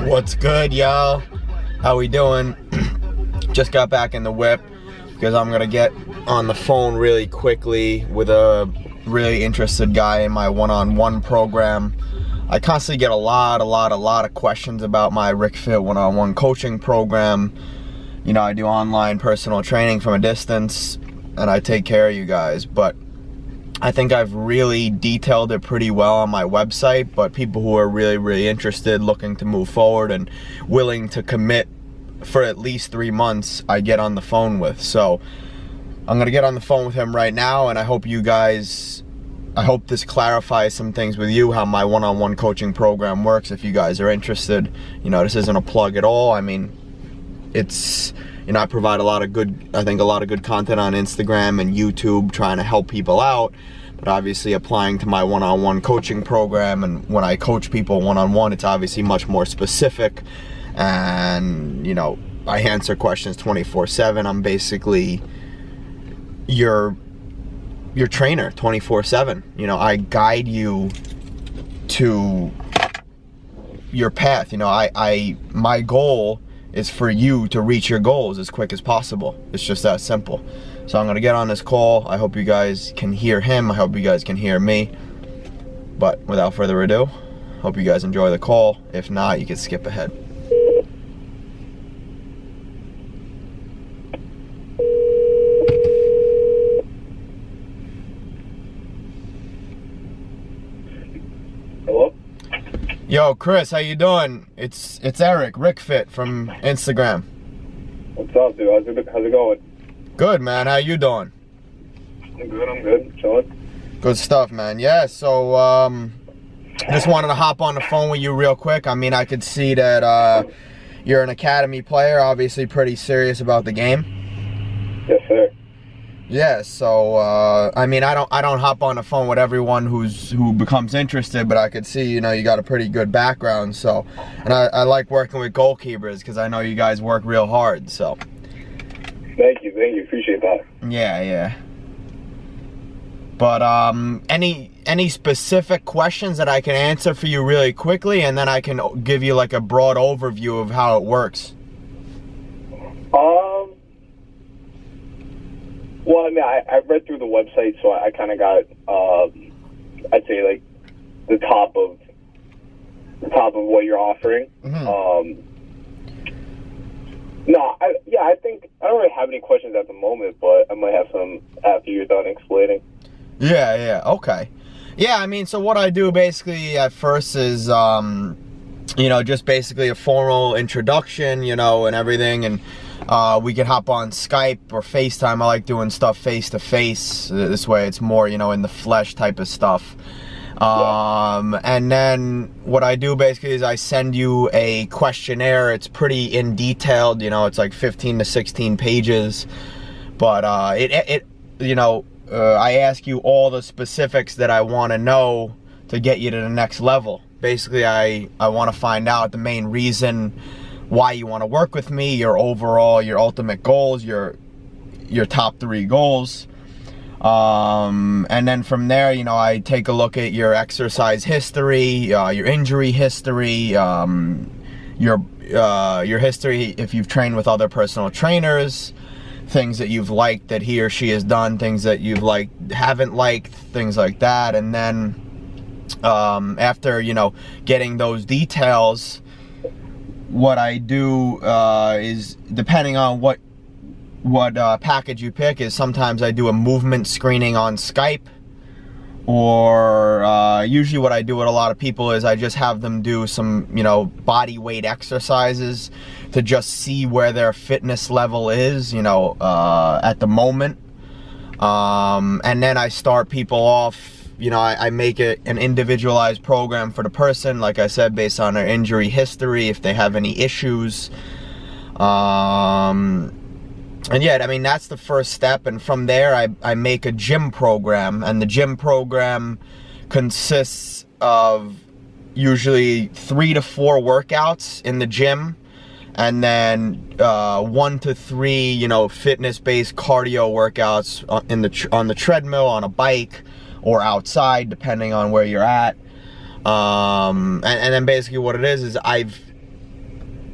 What's good, y'all? How we doing? Just got back in the whip because I'm gonna get on the phone really quickly with a really interested guy in my one-on-one program. I constantly get a lot of questions about my Rick Fit one-on-one coaching program. You know, I do online personal training from a distance and I take care of you guys, but I think I've really detailed it pretty well on my website, but people who are really interested, looking to move forward and willing to commit for at least 3 months, I get on the phone with. So I'm gonna get on the phone with him right now, and I hope this clarifies some things with you, how my one-on-one coaching program works. If you guys are interested, you know, this isn't a plug at all. I mean, it's, you know, I provide a lot of good content on Instagram and YouTube trying to help people out, but obviously applying to my one-on-one coaching program, and when I coach people one-on-one, it's obviously much more specific, and, you know, I answer questions 24/7. I'm basically your trainer 24/7. You know, I guide you to your path. You know, my goal is for you to reach your goals as quick as possible. It's just that simple. So I'm gonna get on this call. I hope you guys can hear him. I hope you guys can hear me. But without further ado, hope you guys enjoy the call. If not, you can skip ahead. Hello? Yo, Chris, how you doing? It's Eric, Rick Fit from Instagram. What's up, dude? How's it going? Good, man. How you doing? I'm good. Chilling. Good stuff, man. Yeah, so just wanted to hop on the phone with you real quick. I mean, I could see that you're an academy player, obviously pretty serious about the game. Yes, sir. Yeah, so I mean, I don't hop on the phone with everyone who becomes interested, but I could see, you know, you got a pretty good background. So, and I like working with goalkeepers because I know you guys work real hard. So, Thank you. Appreciate that. yeah. But any specific questions that I can answer for you really quickly, and then I can give you like a broad overview of how it works. Well, I mean, I read through the website, so I kind of got, I'd say, like, the top of what you're offering. Mm-hmm. I think I don't really have any questions at the moment, but I might have some after you're done explaining. Yeah, okay. Yeah, I mean, so what I do basically at first is, you know, just basically a formal introduction, you know, and everything, and we can hop on Skype or FaceTime. I like doing stuff face to face. This way it's more, you know, in the flesh type of stuff. And then what I do basically is I send you a questionnaire. It's pretty in detailed, you know, it's like 15 to 16 pages, but you know, I ask you all the specifics that I want to know to get you to the next level. Basically, I want to find out the main reason why you want to work with me, your ultimate goals, your top 3 goals. And then from there, you know, I take a look at your exercise history, your injury history, your history if you've trained with other personal trainers, things that you've liked that he or she has done, things that you've haven't liked, things like that. And then after, you know, getting those details, what I do is, depending on what package you pick, is sometimes I do a movement screening on Skype, or usually what I do with a lot of people is I just have them do some, you know, body weight exercises to just see where their fitness level is, you know, at the moment. And then I start people off, you know, I make it an individualized program for the person, like I said, based on their injury history, if they have any issues. And yeah, I mean, that's the first step. And from there, I make a gym program. And the gym program consists of usually 3 to 4 workouts in the gym. And then 1 to 3, you know, fitness-based cardio workouts on the treadmill, on a bike, or outside, depending on where you're at. And then basically what it is I've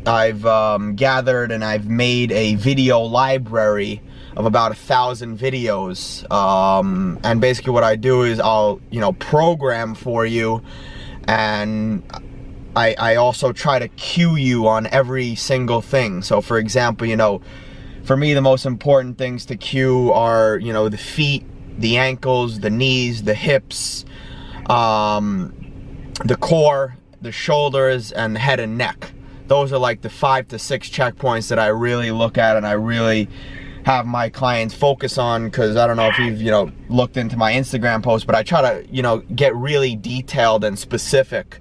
gathered and I've made a video library of about 1,000 videos, and basically what I do is I'll, you know, program for you, and I also try to cue you on every single thing. So for example, you know, for me the most important things to cue are, you know, the feet, the ankles, the knees, the hips, the core, the shoulders, and the head and neck. Those are like the 5 to 6 checkpoints that I really look at and I really have my clients focus on, because I don't know if you've, you know, looked into my Instagram post, but I try to, you know, get really detailed and specific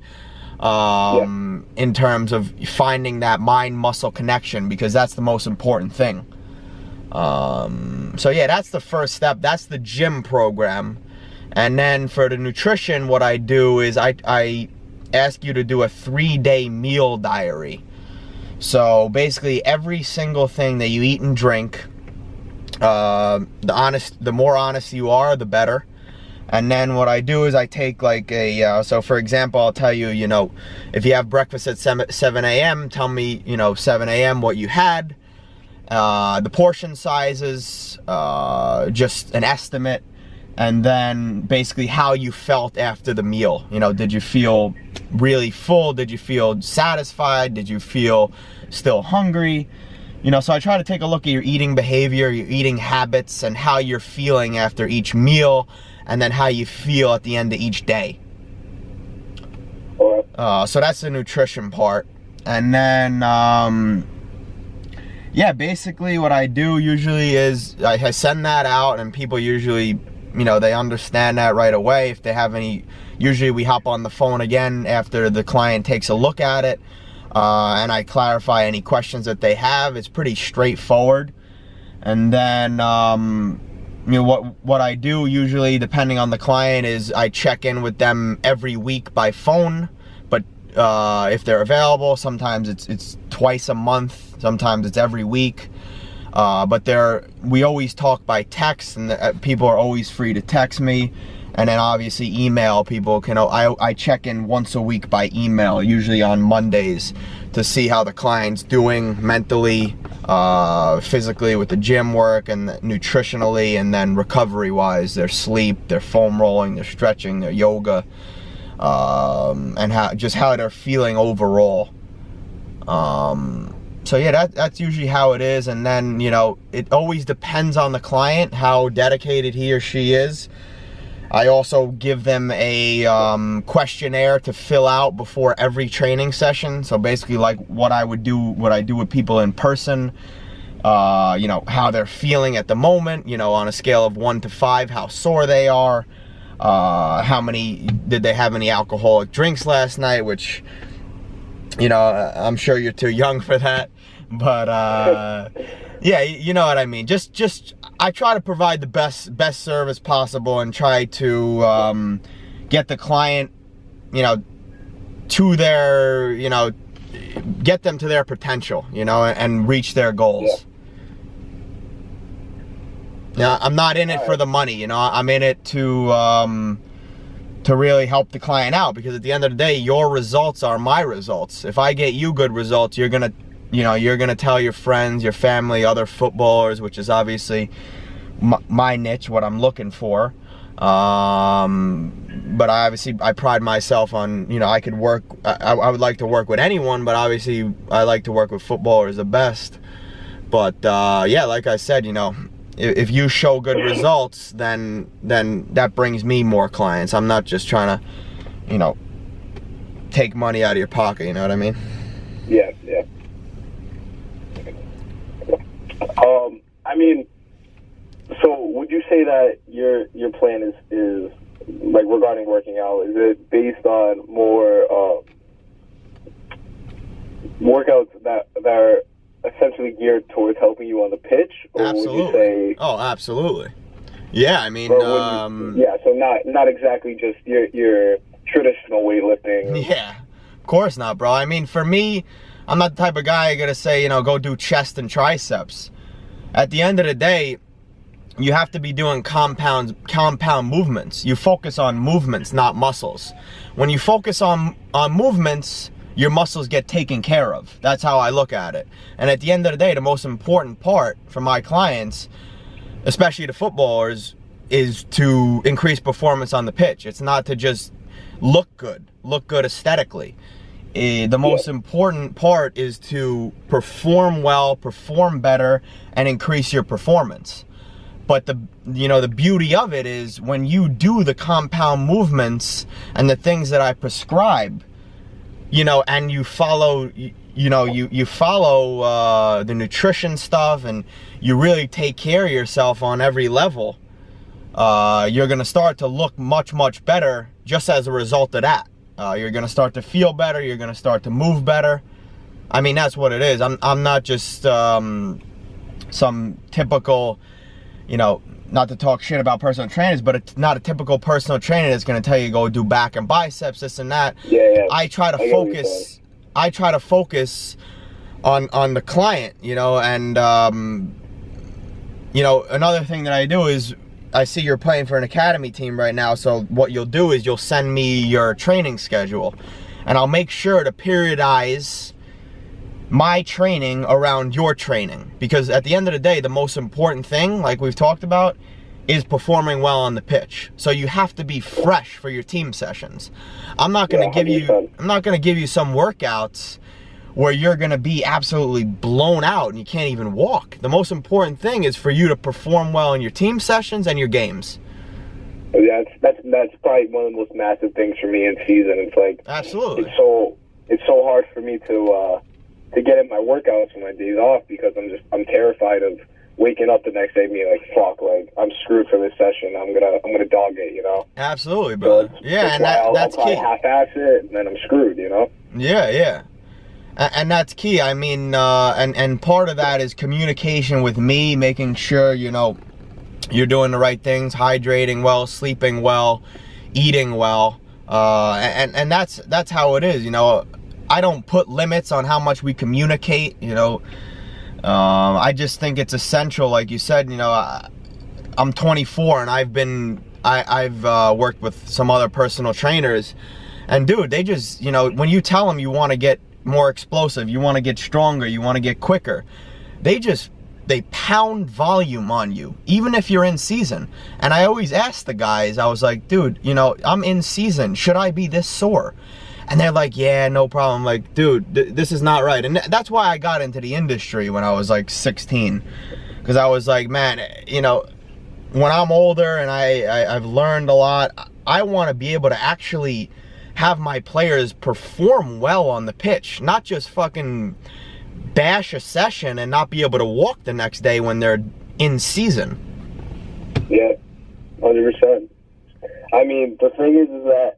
in terms of finding that mind-muscle connection, because that's the most important thing. So yeah, that's the first step. That's the gym program. And then for the nutrition, what I do is I ask you to do a 3-day meal diary. So basically every single thing that you eat and drink, the more honest you are, the better. And then what I do is I take like a, so for example, I'll tell you, you know, if you have breakfast at 7 a.m., tell me, you know, 7 a.m. what you had, the portion sizes, just an estimate, and then basically how you felt after the meal. You know, did you feel really full? Did you feel satisfied? Did you feel still hungry? You know, so I try to take a look at your eating behavior, your eating habits, and how you're feeling after each meal, and then how you feel at the end of each day. So that's the nutrition part. And then, yeah, basically what I do usually is I send that out, and people usually, you know, they understand that right away. If they have any, usually we hop on the phone again after the client takes a look at it, and I clarify any questions that they have. It's pretty straightforward. And then, you know, what I do usually, depending on the client, is I check in with them every week by phone. But if they're available, sometimes it's twice a month, sometimes it's every week. But we always talk by text, and people are always free to text me. And then obviously email, people can, I check in once a week by email, usually on Mondays, to see how the client's doing mentally, physically with the gym work, and nutritionally, and then recovery wise, their sleep, their foam rolling, their stretching, their yoga, and how they're feeling overall. So yeah, that's usually how it is. And then, you know, it always depends on the client, how dedicated he or she is. I also give them a questionnaire to fill out before every training session. So basically like what I do with people in person, you know, how they're feeling at the moment, you know, on a scale of 1 to 5, how sore they are, did they have any alcoholic drinks last night, which, you know, I'm sure you're too young for that, but yeah, you know what I mean. Just I try to provide the best service possible, and try to get the client, you know, to their, you know, get them to their potential, you know, and reach their goals. Now, I'm not in it for the money, you know. I'm in it to really help the client out, because at the end of the day, your results are my results. If I get you good results, you're gonna tell your friends, your family, other footballers, which is obviously my niche, what I'm looking for. But I pride myself on, you know, I would like to work with anyone, but obviously I like to work with footballers the best. But yeah, like I said, you know, if you show good results, then that brings me more clients. I'm not just trying to, you know, take money out of your pocket, you know what I mean? Yeah. I mean, so would you say that your plan is like, regarding working out, is it based on more workouts that are essentially geared towards helping you on the pitch? Or Absolutely. Would you say, oh, absolutely. Yeah, I mean, yeah, so not exactly just your traditional weightlifting. Yeah, of course not, bro. I mean, for me, I'm not the type of guy gonna say, you know, go do chest and triceps. At the end of the day, you have to be doing compound movements. You focus on movements, not muscles. When you focus on movements, your muscles get taken care of. That's how I look at it. And at the end of the day, the most important part for my clients, especially the footballers, is to increase performance on the pitch. It's not to just look good aesthetically. The most important part is to perform well, perform better, and increase your performance. But the beauty of it is when you do the compound movements and the things that I prescribe, and you follow, you follow the nutrition stuff, and you really take care of yourself on every level, you're going to start to look much, much better just as a result of that. You're going to start to feel better. You're going to start to move better. I mean, that's what it is. I'm not just some typical, not to talk shit about personal trainers, but it's not a typical personal trainer that's going to tell you go do back and biceps, this and that. Yeah. I try to focus on the client, and another thing that I do is, I see you're playing for an academy team right now, so what you'll do is you'll send me your training schedule, and I'll make sure to periodize my training around your training, because at the end of the day, the most important thing, like we've talked about, is performing well on the pitch. So you have to be fresh for your team sessions. I'm not going to give you some workouts where you're going to be absolutely blown out and you can't even walk. The most important thing is for you to perform well in your team sessions and your games. Yeah, that's probably one of the most massive things for me in season. It's like, absolutely, it's so hard for me to get in my workouts on my days off, because I'm terrified of waking up the next day and being like, fuck, like I'm screwed for this session. I'm gonna dog it, Absolutely, bro. So yeah, and that's I'll key. Half-ass it, and then I'm screwed, Yeah. And that's key. I mean, and part of that is communication with me, making sure, you're doing the right things, hydrating well, sleeping well, eating well. And that's how it is, I don't put limits on how much we communicate, I just think it's essential. Like you said, I'm 24 and I've worked with some other personal trainers, and dude, they just, when you tell them you want to get more explosive, you want to get stronger, you want to get quicker, they pound volume on you, even if you're in season. And I always ask the guys, I was like, dude, I'm in season, should I be this sore? And they're like, yeah, no problem. Like, dude, this is not right. And that's why I got into the industry when I was like 16, because I was like, man, when I'm older and I've learned a lot, I want to be able to actually have my players perform well on the pitch, not just fucking bash a session and not be able to walk the next day when they're in season. Yeah, 100%. I mean, the thing is that,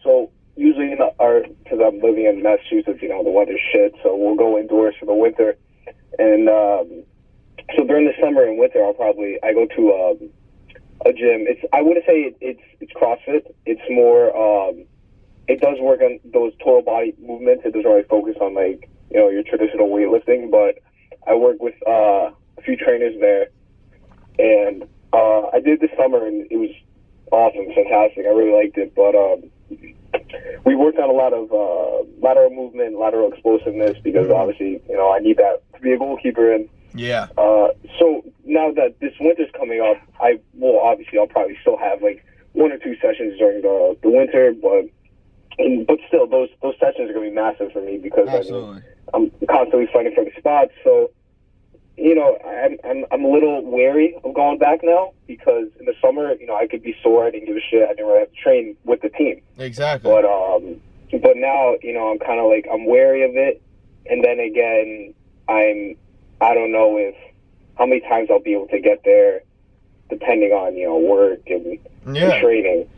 so usually because I'm living in Massachusetts, the weather's shit, so we'll go indoors for the winter. And so during the summer and winter, I go to a gym. I wouldn't say it's CrossFit. It's more, it does work on those total body movements. It doesn't really focus on your traditional weightlifting, but I work with a few trainers there, and I did this summer, and it was awesome, fantastic. I really liked it, but we worked on a lot of lateral movement, lateral explosiveness, because obviously, I need that to be a goalkeeper. And yeah. So now that this winter's coming up, I'll probably still have like 1 or 2 sessions during the winter, but still, those sessions are gonna be massive for me, because I'm constantly fighting for the spots. So, I'm a little wary of going back now, because in the summer, I could be sore, I didn't give a shit, I didn't really have to train with the team. Exactly. But now, I'm kind of like, I'm wary of it, and then again, I don't know how many times I'll be able to get there, depending on work and training.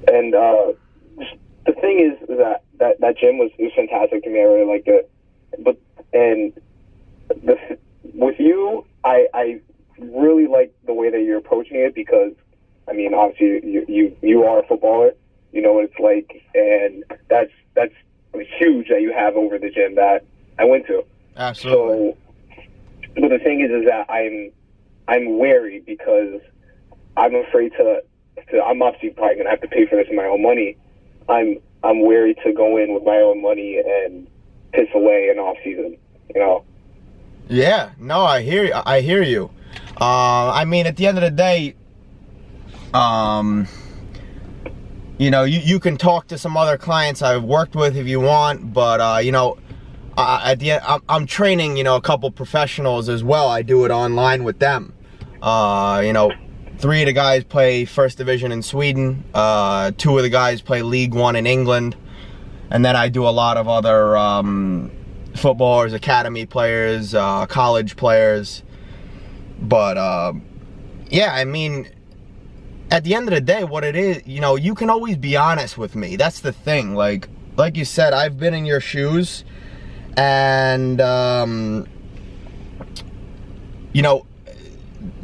And the thing is that gym was fantastic to me. I really liked it. With you, I really like the way that you're approaching it, because I mean, obviously you are a footballer. You know what it's like, and that's huge that you have over the gym that I went to. Absolutely. So, but the thing is that I'm wary, because I'm afraid to. I'm obviously probably gonna have to pay for this with my own money. I'm I'm wary to go in with my own money and piss away an off season, you know? Yeah, no, I hear you. I mean, at the end of the day, you know, you can talk to some other clients I've worked with if you want, but you know, at the end, I'm training, you know, a couple professionals as well. I do it online with them. You know, 3 of the guys play first division in Sweden. 2 of the guys play League One in England. And then I do a lot of other footballers, academy players, college players. But yeah, I mean, at the end of the day, what it is, you know, you can always be honest with me. That's the thing. Like you said, I've been in your shoes, and you know,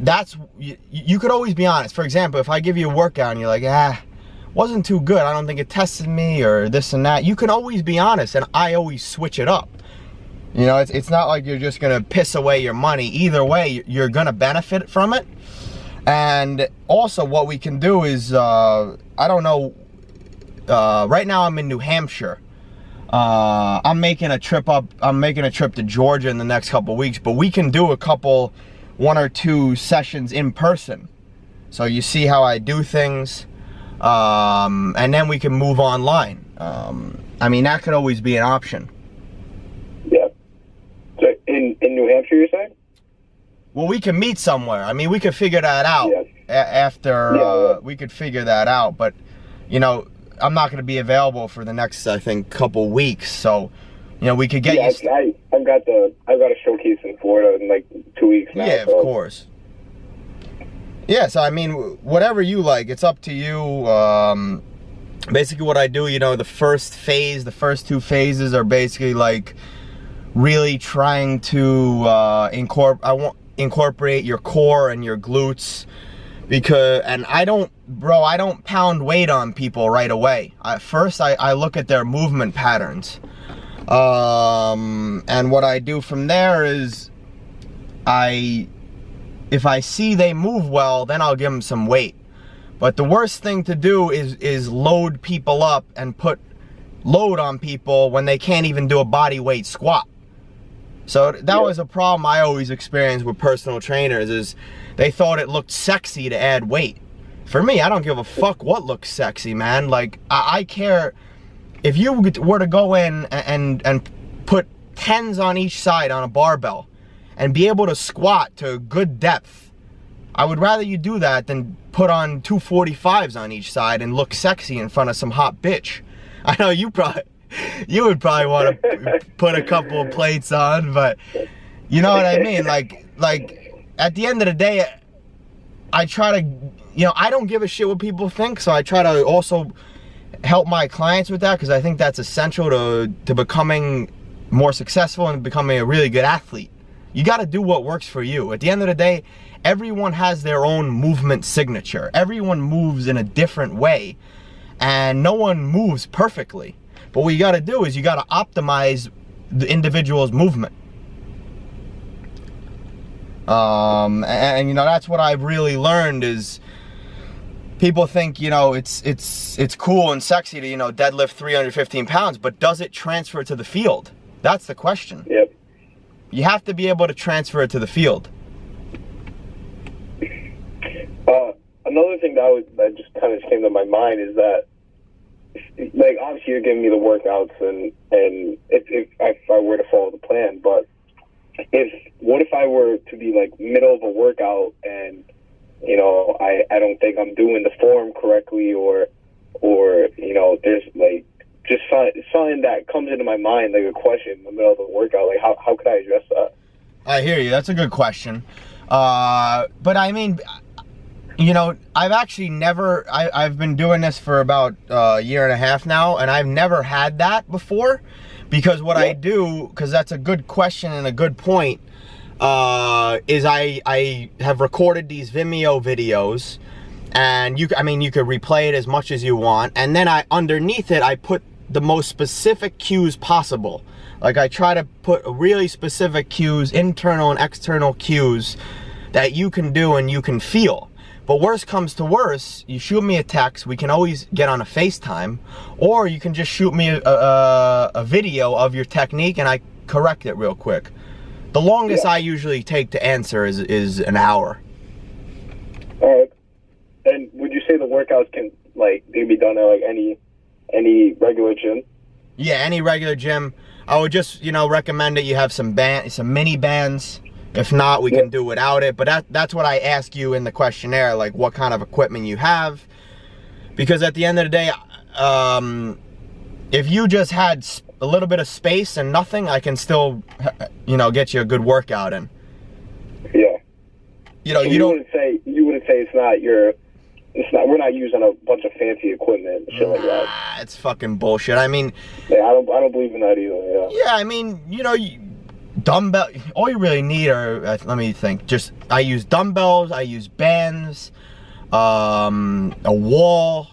that's, you could always be honest. For example, if I give you a workout and you're like, wasn't too good, I don't think it tested me, or this and that, you can always be honest, and I always switch it up. You know, it's not like you're just gonna piss away your money. Either way, you're gonna benefit from it. And also what we can do is, I don't know, right now I'm in New Hampshire. I'm making a trip to Georgia in the next couple weeks, but we can do 1 or 2 sessions in person. So you see how I do things, and then we can move online. I mean, that could always be an option. Yeah. So in New Hampshire, you're saying? Well, we can meet somewhere. I mean, we could figure that out after, we could figure that out. But, you know, I'm not going to be available for the next, I think, couple weeks. So, you know, we could get you. I've got a showcase in Florida in like 2 weeks now. Yeah, so. Of course. Yeah, so I mean, whatever you like, it's up to you. Basically what I do, you know, the first 2 phases are basically like really trying to incorporate your core and your glutes, and I don't pound weight on people right away. First I look at their movement patterns, and what I do from there is if I see they move well, then I'll give them some weight. But the worst thing to do is load people up and put load on people when they can't even do a body weight squat. So that was a problem I always experienced with personal trainers, is they thought it looked sexy to add weight. For me, I don't give a fuck what looks sexy, man. Like, I care if you were to go in and put 10s on each side on a barbell and be able to squat to good depth. I would rather you do that than put on 2 45s on each side and look sexy in front of some hot bitch. I know you would probably want to put a couple of plates on, but you know what I mean? Like at the end of the day, I try to, you know, I don't give a shit what people think, so I try to also help my clients with that, because I think that's essential to becoming more successful and becoming a really good athlete. You got to do what works for you. At the end of the day, everyone has their own movement signature. Everyone moves in a different way, and no one moves perfectly. But what you got to do is you got to optimize the individual's movement. And you know, that's what I've really learned is people think, you know, it's cool and sexy to, you know, deadlift 315 pounds, but does it transfer to the field? That's the question. Yep. You have to be able to transfer it to the field. Another thing that just kind of came to my mind is that, like, obviously you're giving me the workouts, and if I were to follow the plan, but what if I were to be like middle of a workout and, you know, I don't think I'm doing the form correctly, or you know, there's like just something that comes into my mind, like a question in the middle of the workout, like how could I address that? I hear you. That's a good question. But I mean, you know, I've been doing this for about a year and a half now, and I've never had that before, because what I do, because that's a good question and a good point, is I have recorded these Vimeo videos, and you could replay it as much as you want, and then underneath it, I put the most specific cues possible. Like, I try to put really specific cues, internal and external cues, that you can do and you can feel. But worst comes to worst, you shoot me a text. We can always get on a FaceTime, or you can just shoot me a video of your technique and I correct it real quick. The longest I usually take to answer is an hour. All right. And would you say the workouts can, like, they be done at, like, any regular gym? Yeah, any regular gym. I would just, recommend that you have some mini bands. If not, we can do without it. But that's what I ask you in the questionnaire, like what kind of equipment you have. Because at the end of the day, if you just had a little bit of space and nothing, I can still, get you a good workout in. Yeah. So you wouldn't say we're not using a bunch of fancy equipment and shit like that. It's fucking bullshit. I mean, yeah, I don't believe in that either. Yeah, I mean, dumbbell. All you really need are, let me think. I use dumbbells. I use bands, a wall.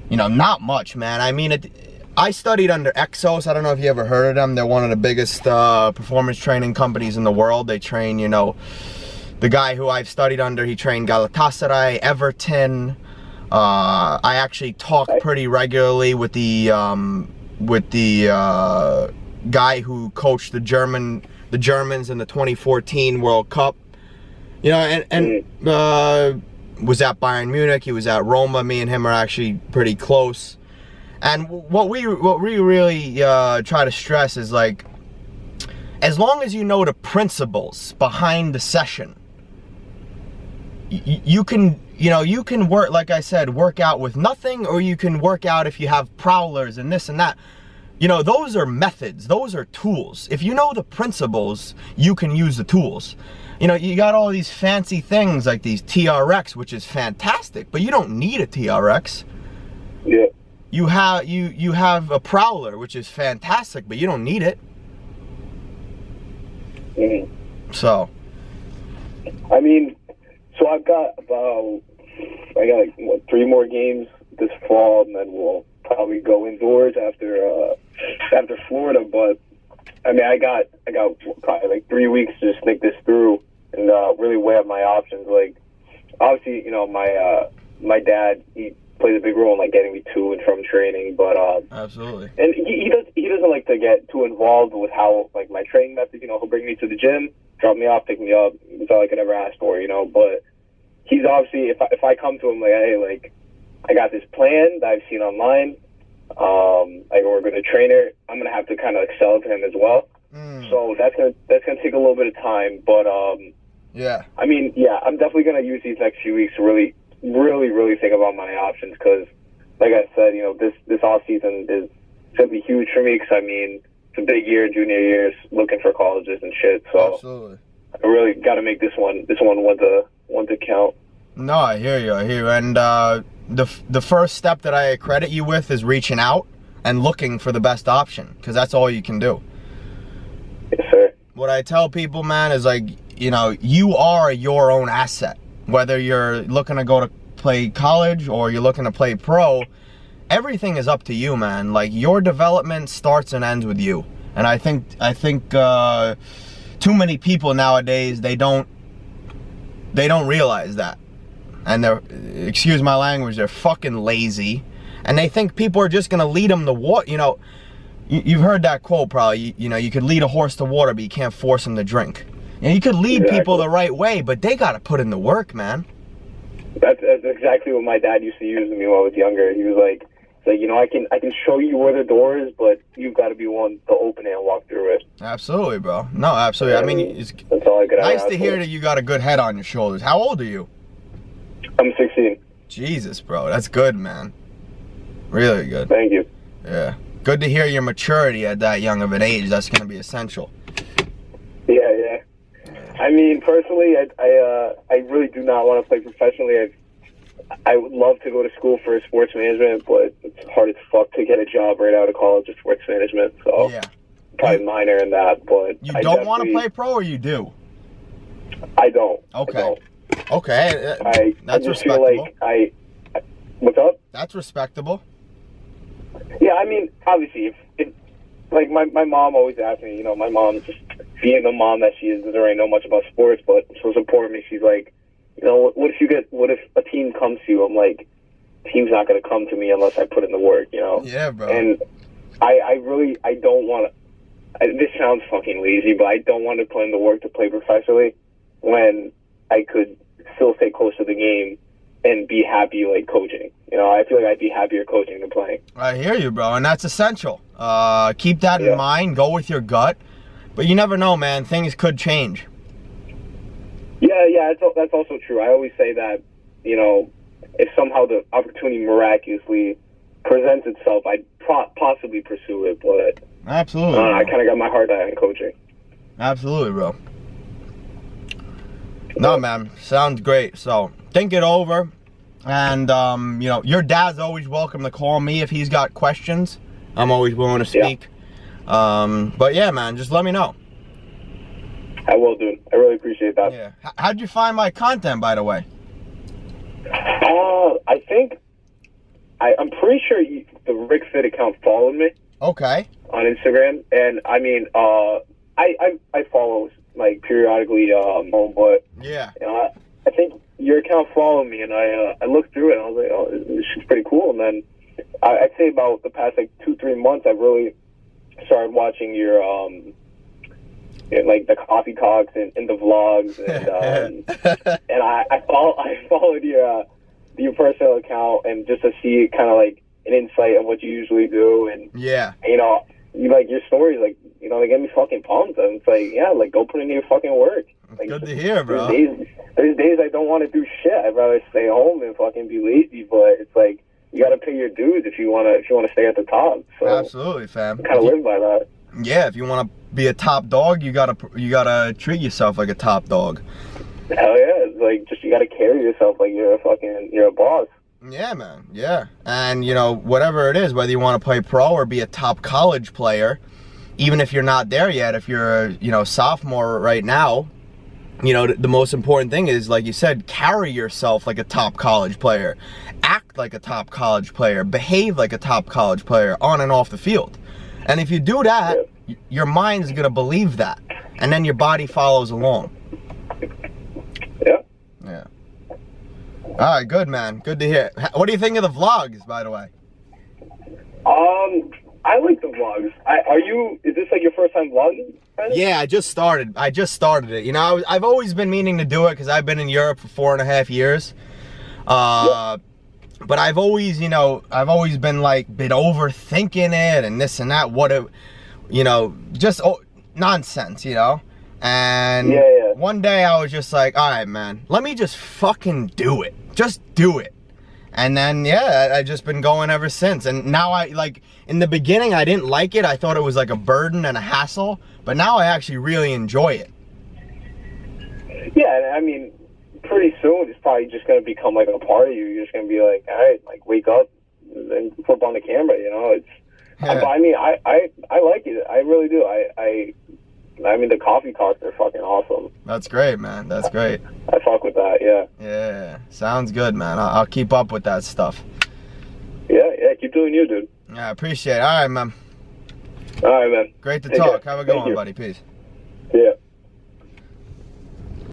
Not much, man. I mean, I studied under Exos. I don't know if you ever heard of them. They're one of the biggest performance training companies in the world. They train, the guy who I've studied under, he trained Galatasaray, Everton. I actually talk pretty regularly with the guy who coached the Germans in the 2014 World Cup. And was at Bayern Munich. He was at Roma. Me and him are actually pretty close. And what we really try to stress is, like, as long as you know the principles behind the session, you can work, like I said, work out with nothing, or you can work out if you have prowlers and this and that. Those are methods. Those are tools. If you know the principles, you can use the tools. You got all these fancy things like these TRX, which is fantastic, but you don't need a TRX. Yeah. You have a prowler, which is fantastic, but you don't need it. Mm-hmm. So. I mean, so I got like 3 more games this fall, and then we'll probably go indoors after Florida. But I mean, I got probably like 3 weeks to just think this through and really weigh up my options. Like, obviously, my dad, he plays a big role in, like, getting me to and from training, but absolutely. And he doesn't like to get too involved with how, like, my training methods. He'll bring me to the gym, drop me off, pick me up. That's all I could ever ask for, But he's obviously, if I come to him like, hey, like, I got this plan that I've seen online, we're going to train it, I'm going to have to kind of excel to him as well. So that's gonna take a little bit of time, but yeah. I mean, yeah, I'm definitely gonna use these next few weeks to really think about my options, because, like I said, this off season is gonna be huge for me, because I mean, it's a big year, junior years, looking for colleges and shit. So absolutely, I really got to make this one one to count. No, I hear you. And the first step that I credit you with is reaching out and looking for the best option, because that's all you can do. Yes, sir. What I tell people, man, is, like, you are your own asset. Whether you're looking to go to play college or you're looking to play pro, everything is up to you, man. Like, your development starts and ends with you. And I think too many people nowadays, they don't realize that. And they're, excuse my language, they're fucking lazy. And they think people are just gonna lead them to water. You've heard that quote probably, you could lead a horse to water, but you can't force him to drink. You could lead people the right way, but they gotta put in the work, man. That's exactly what my dad used to use with me when I was younger. He was like, I can show you where the door is, but you've got to be one to open it and walk through it. Absolutely, bro. No, absolutely. I mean, it's that's all I could nice to hear that you got a good head on your shoulders. How old are you? I'm 16. Jesus, bro. That's good, man. Really good. Thank you. Yeah. Good to hear your maturity at that young of an age. That's going to be essential. Yeah. I mean, personally, I really do not want to play professionally. I would love to go to school for sports management, but it's hard as fuck to get a job right out of college of sports management. So yeah, probably minor in that. But you don't want to play pro, or you do? I don't. Okay. I don't. Okay. I just feel like what's up? That's respectable. Yeah, I mean, obviously, if like my mom always asked me, my mom's just, being the mom that she is, doesn't really know much about sports, but she'll support me. She's like, you know, what if a team comes to you? I'm like, team's not going to come to me unless I put in the work, you know? Yeah, bro. And I don't want to, this sounds fucking lazy, but I don't want to put in the work to play professionally when I could still stay close to the game and be happy, like, coaching. You know, I feel like I'd be happier coaching than playing. I hear you, bro, and that's essential. Keep that in mind. Go with your gut. But you never know, man. Things could change. Yeah, that's also true. I always say that, you know, if somehow the opportunity miraculously presents itself, I'd possibly pursue it, but absolutely, I kind of got my heart out in coaching. Absolutely, bro. No, man, sounds great. So think it over, and you know, your dad's always welcome to call me if he's got questions. I'm always willing to speak. But yeah, man, just let me know. I will, dude. I really appreciate that. Yeah. How'd you find my content, by the way? I think I'm pretty sure the Rick Fit account followed me. Okay. On Instagram, and I mean, I follow like periodically, but yeah, you know, I think your account followed me, and I looked through it, and I was like, oh, this is pretty cool. And then I'd say about the past like 2-3 months, I've really started watching your like the coffee talks and the vlogs, and I followed your personal account, and just to see kind of like an insight of what you usually do, and you know, you like your stories, like, you know, they get me fucking pumped, and it's like, yeah, like, go put in your fucking work. Like, good to hear, bro. There's days I don't want to do shit. I'd rather stay home and fucking be lazy, but it's like, you got to pay your dues if you want to stay at the top. So absolutely, fam. Kind of live by that. Yeah, if you want to be a top dog, you gotta treat yourself like a top dog. Hell yeah, it's like, just, you gotta carry yourself like you're a boss. Yeah, man, yeah. And, you know, whatever it is, whether you want to play pro or be a top college player, even if you're not there yet, if you're a, you know, sophomore right now, you know, the most important thing is, like you said, carry yourself like a top college player, act like a top college player, behave like a top college player on and off the field. And if you do that, your mind's gonna believe that, and then your body follows along. Yeah. All right, good, man. Good to hear. What do you think of the vlogs, by the way? I like the vlogs. Is this like your first time vlogging? Yeah, I just started it. You know, I've always been meaning to do it because I've been in Europe for 4.5 years. But I've always been like been overthinking it and this and that. You know, just nonsense, you know. And one day I was just like, all right, man, let me just fucking do it. Just do it. And then, yeah, I've just been going ever since. And now in the beginning, I didn't like it. I thought it was like a burden and a hassle. But now I actually really enjoy it. Yeah, I mean, pretty soon it's probably just going to become like a part of you. You're just going to be like, all right, like, wake up and flip on the camera, you know? I mean, I like it. I really do. I mean, the coffee talks are fucking awesome. That's great, man. That's great. I fuck with that, yeah. Yeah, sounds good, man. I'll keep up with that stuff. Yeah, keep doing you, dude. Yeah, I appreciate it. All right, man. All right, man. Great to talk. Have a good one, buddy. Peace. Yeah.